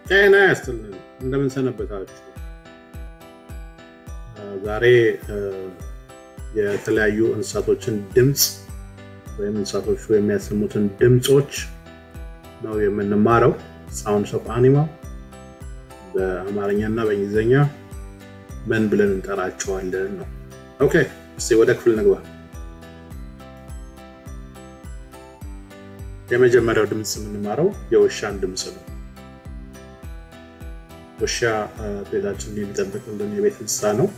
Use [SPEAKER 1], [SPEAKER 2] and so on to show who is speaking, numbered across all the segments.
[SPEAKER 1] ጤና ይስጥልን እንደምን ሰነበታችሁ ዛሬ የተለያዩ እንስሳቶችን ድምጽ ወይም እንስሳቶች የሚያሰሙትን ድምፆች ነው የምንማረው sounds of animal በአማርኛና በእንግሊዘኛ ምን ብለን እንጠራቸዋለን ነው ኦኬ እስቲ ወደ ክፍል እንግባ የመጀመሪያው ድምጽ የምንማረው የውሻን ድምጽ ነው ውሻ ቤታችንን የሚጠብቅልን የቤት እንስሳ ነው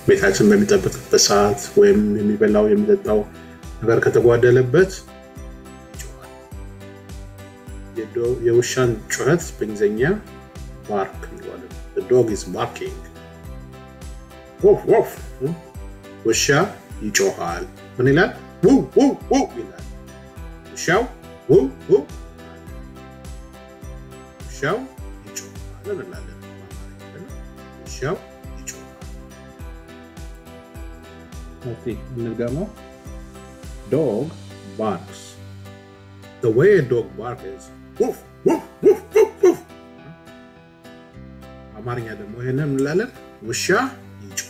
[SPEAKER 1] ቤታችን በሚጠብቅበት ሰዓት ወይም የሚበላው የሚጠጣው ነገር ከተጓደለበት የውሻን ጩኸት በእንግሊዘኛ bark ይባላል the dog is barking woof woof ውሻ ይጮሃል ምን ይላል woof woof woof ይላል ውሻው woof woof ውሻው ይጮሃል እንላለን ውሻው ይጮሃል ኦኬ እንልጋማ dog barks the way a dog barks is woof woof woof woof አማርኛ ደግሞ ይሄንን እንላለን ውሻ ይጮህ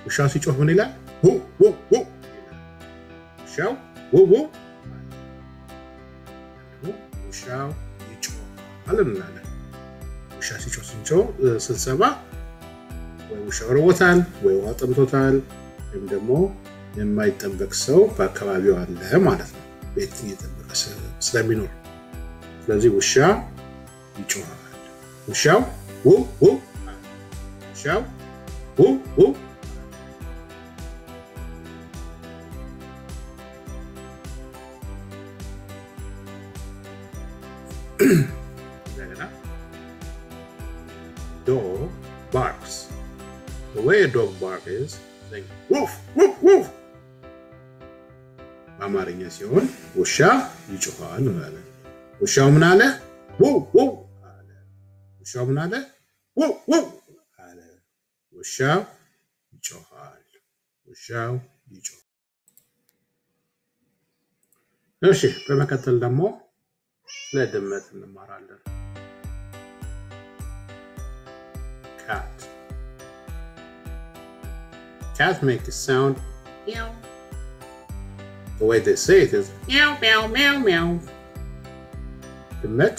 [SPEAKER 1] ውሻ ሲጮህ ምን ይላል woof woof woof ውሻው woof woof ውሻው አለናለ ውሻ ሲጮህ ስንሰማ ወይ ውሻው ሮጣል ወይ ዋጥምቶታል ወይም ደግሞ የማይጠበቅ ሰው በአካባቢው አለ ማለት ነው ቤት እየጠበቀ ስለሚኖር ስለዚህ ውሻ ይጮሃል ውሻው ው ውሻው ው dog barks the way a dog barks is like woof woof woof አማርኛ ሲሆን ውሻ ይጮሃል ማለት ውሻው ምን አለ woof woof አለ ውሻው ምን አለ woof woof አለ ውሻው ይጮሃል ውሻው ይጮሃል እሺ በመከተል ደግሞ ለድመት እንማራለን Cat makes a sound meow. The way they say it is meow meow meow meow. ድመት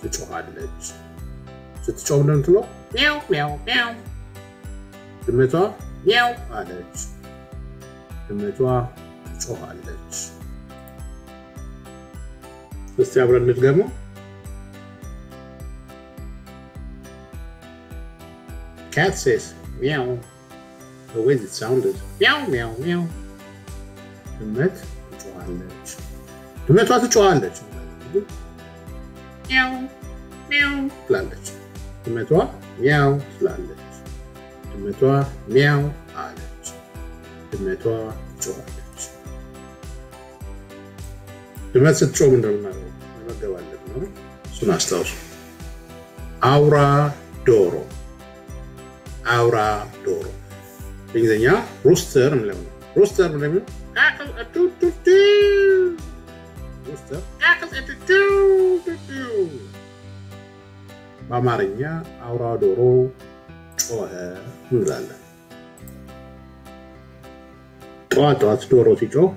[SPEAKER 1] ትጮሃለች ስትጮህ እንደምትሎ meow meow meow. ድመቷ meow አለች ድመቷ ትጮሃለች እስቲ አብረን እንድገመው Cat says meow. The way it sounded meow meow meow ድመት ትጮሃለች ድመቷ ትጮሃለች meow meow ትላለች ድመቷ meow ትላለች ድመቷ meow አለች ድመቷ ትጮሃለች ድመት ስትጮህ እንደምናለው መገባለት ነው እሱን አስታውሱ አውራ ዶሮ በእንግሊዘኛ ሮስተር ምንለው ሮስተር ምንለው አክል አቱቱቱ ሮስተር አክል አቱቱቱ በአማርኛ አውራ ዶሮ ጮኸ እንላለን ጧት ዶሮ ሲጮህ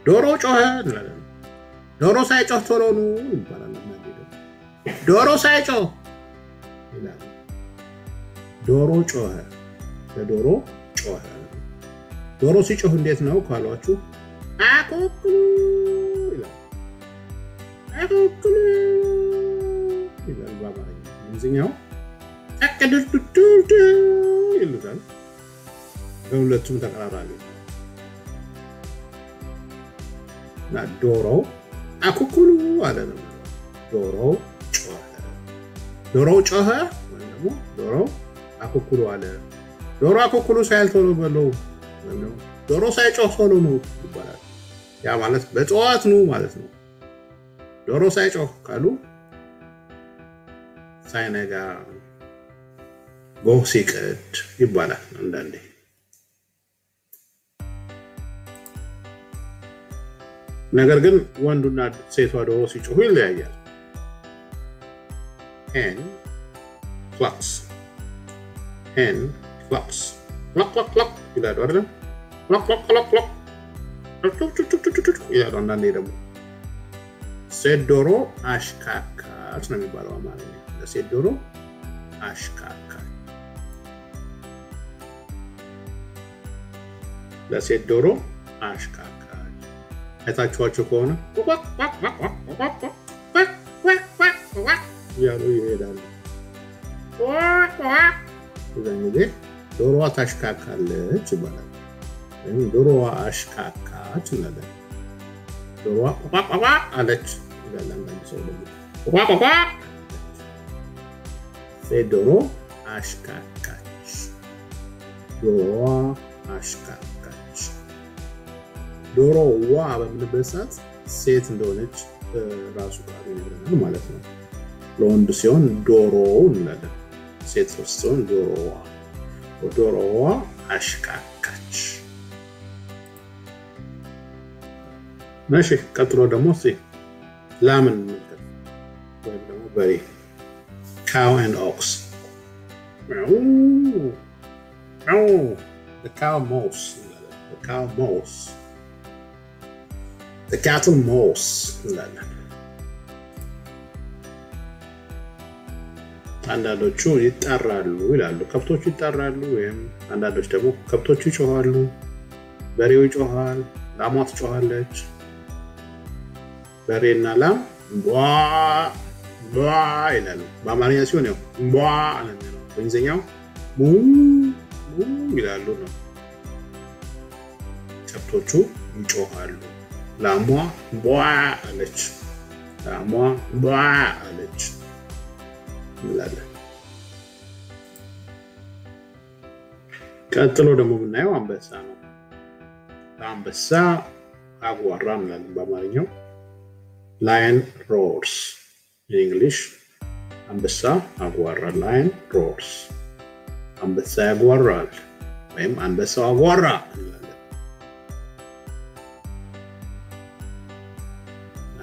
[SPEAKER 1] ዶሮ ጮኸ እንላለን ዶሮ ሳይጮህ ቶሎ ነው ይባላል ዶሮ ሳይጮህ ይላል ዶሮ ጮኸ ለዶሮ ጮኸ ዶሮ ሲጮህ እንዴት ነው ካሏችሁ አኩኩሉ ይላል አኩኩሉ ይላል በአማርኛ እንግሊዝኛው አከዱቱቱ ይላል በሁለቱም ተቀራራቢ ና ዶሮ አኩኩሉ አለ ነው ዶሮ ጮኸ ወይ ደግሞ ዶሮ አኩኩሉ አለ ዶሮ አኩኩሉ ሳይል ቶሎ በለው ነው ዶሮ ሳይጮህ ቶሎ ነው ይባላል ያ ማለት በጠዋት ነው ማለት ነው ዶሮ ሳይጮህ ካሉ ሳይነጋ ጎህ ሲቀድ ይባላል አንዳንዴ ነገር ግን ወንዱና ሴቷ ዶሮ ሲጮሁ ይለያያል hen clucks hen clucks cluck cluck cluck ይላሉ አይደል cluck cluck cluck cluck ይላሉ አንዳንዴ ደግሞ ሴት ዶሮ አሽካካች ነው የሚባለው አማርኛ ለሴት ዶሮ አሽካካች ለሴት ዶሮ አሽካካች አይታችኋቸው ከሆነ ያሉ ይሄዳሉ ስለዚህ ዶሮዋ ታሽካካለች ይባላል ወይም ዶሮዋ አሽካካች እንላለን ዶሮዋ ቋቋቋ አለች ይላል አንዳንድ ሰው ደግሞ ቋቋቋ ዶሮ አሽካካች ዶሮዋ አሽካካች ዶሮዋ በምንበት ሰዓት ሴት እንደሆነች ራሱ ጋር ይነግረናል ማለት ነው ለወንድ ሲሆን ዶሮ እንላለን ሴት ሲሆን ዶሮዋ አሽካካች ماشي ቀጥሎ ደግሞ ላምን እንመልከት ወይም ደግሞ በሬ cow and ox the cow mows the cattle mows አንዳንዶቹ ይጣራሉ ይላሉ ከብቶቹ ይጣራሉ ወይም አንዳንዶች ደግሞ ከብቶቹ ይጮሃሉ በሬው ይጮሃል ላሟ ትጮሃለች በሬና ላም ቧ ይላሉ በአማርኛ ሲሆን ያው ቧ ነው በእንግሊዘኛው ሙ ይላሉ ነው ከብቶቹ ይጮሃሉ ላሟ ቧ አለች ይላል ቀጥሎ ደግሞ የምናየው አንበሳ ነው አንበሳ አጓራ እንላለን በአማርኛው lion roars in English አንበሳ አጓራ lion roars አንበሳ ያጓራል ወይም አንበሳው አጓራ እንላለን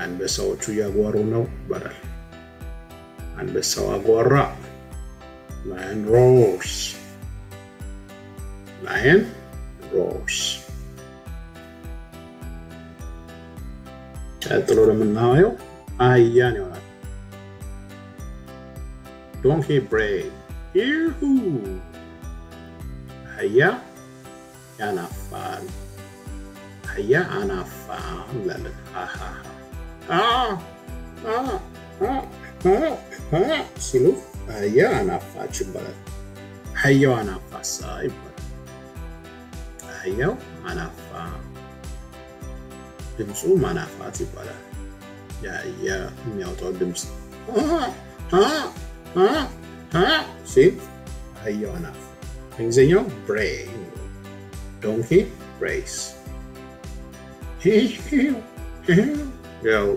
[SPEAKER 1] አንበሳዎቹ ያጓሩ ነው ይባላል አንበሳው አጓራ lion roars ቀጥሎ ለምናየው አህያን ይሆናል donkey bray ይሁ አህያ ያናፋል አህያ አናፋ እንላለን ሲሉ አህያ አናፋች ይባላል አህያው አናፋሳ ይባላል አህያው አናፋ ድምፁ ማናፋት ይባላል ያያ የሚያወጣው ድምጽ ሲል አህያው አናፋ በእንግሊዘኛው bray donkey brays ያው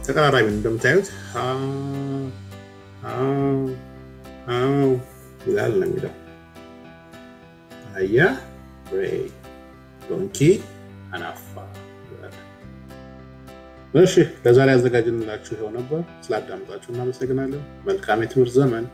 [SPEAKER 1] ተቀራራቢ እንደምታዩት ይላል ነው የሚለው አህያ bray donkey አናፋ እሺ ለዛሬ አዘጋጅንላችሁ ይሆን ነበር ስላዳመጣችሁ እናመሰግናለን መልካም የትምህርት ዘመን